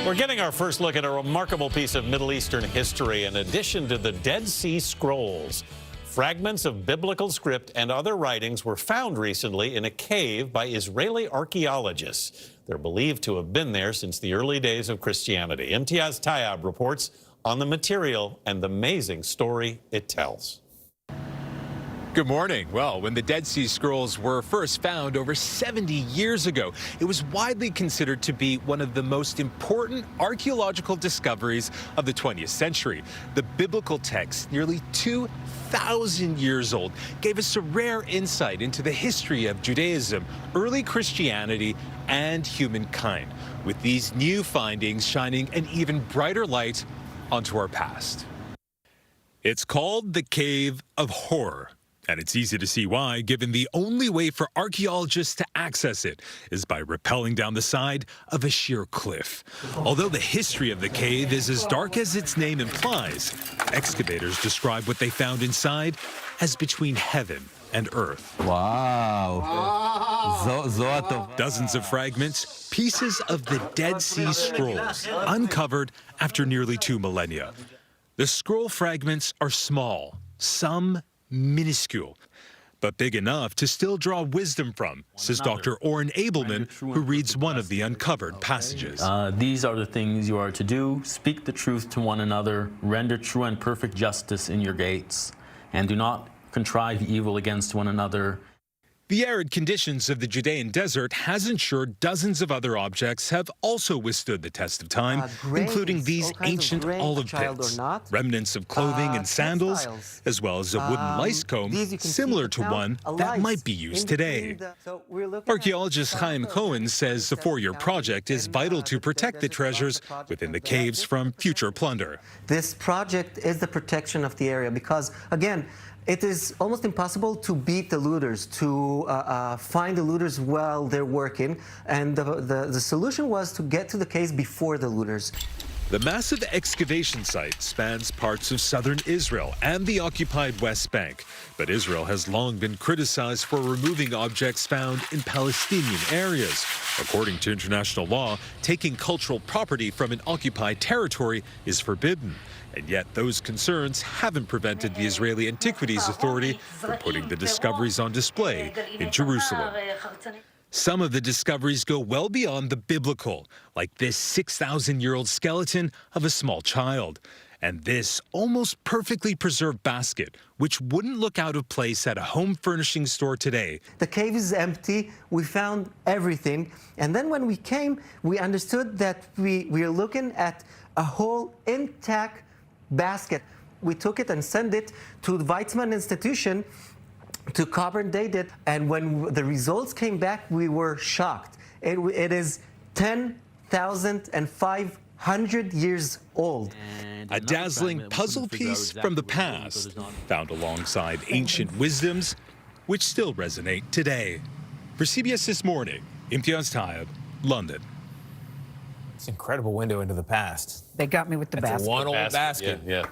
We're getting our first look at a remarkable piece of Middle Eastern history in addition to the Dead Sea Scrolls. Fragments of biblical script and other writings were found recently in a cave by Israeli archaeologists. They're believed to have been there since the early days of Christianity. Imtiaz Tyab reports on the material and the amazing story it tells. Good morning. Well, when the Dead Sea Scrolls were first found over 70 years ago, it was widely considered to be one of the most important archaeological discoveries of the 20th century. The biblical text, nearly 2,000 years old, gave us a rare insight into the history of Judaism, early Christianity, and humankind, with these new findings shining an even brighter light onto our past. It's called the Cave of Horror. And it's easy to see why, given the only way for archaeologists to access it is by rappelling down the side of a sheer cliff. Although the history of the cave is as dark as its name implies, excavators describe what they found inside as between heaven and earth. Wow. Dozens of fragments, pieces of the Dead Sea Scrolls, uncovered after nearly 2 millennia. The scroll fragments are small, some minuscule, but big enough to still draw wisdom from, says Dr. Orrin Abelman, who reads one of the uncovered passages. These are the things you are to do: speak the truth to one another, render true and perfect justice in your gates, and do not contrive evil against one another. The arid conditions of the Judean desert has ensured dozens of other objects have also withstood the test of time, including these ancient olive pits, remnants of clothing and sandals, as well as a wooden lice comb similar to one that might be used today. Archaeologist Chaim Cohen says the 4-year project is vital to protect the treasures within the caves from future plunder. This project is the protection of the area because, again, it is almost impossible to beat the looters, to find the looters while they're working, and the solution was to get to the caves before the looters. The massive excavation site spans parts of southern Israel and the occupied West Bank, but Israel has long been criticized for removing objects found in Palestinian areas. According to international law, taking cultural property from an occupied territory is forbidden. And yet those concerns haven't prevented the Israeli Antiquities Authority from putting the discoveries on display in Jerusalem. Some of the discoveries go well beyond the biblical, like this 6,000-year-old skeleton of a small child, and this almost perfectly preserved basket, which wouldn't look out of place at a home furnishing store today. The cave is empty. We found everything. And then when we came, we understood that we are looking at a whole intact basket. We took it and sent it to the Weizmann Institution to carbon date it, and when the results came back, we were shocked. It is 10,500 years old. A dazzling puzzle piece from the past, found alongside ancient wisdoms, which still resonate today. For CBS This Morning, Imtiaz Tyab, London. It's an incredible window into the past. They got me with the basket. One old basket. Yeah.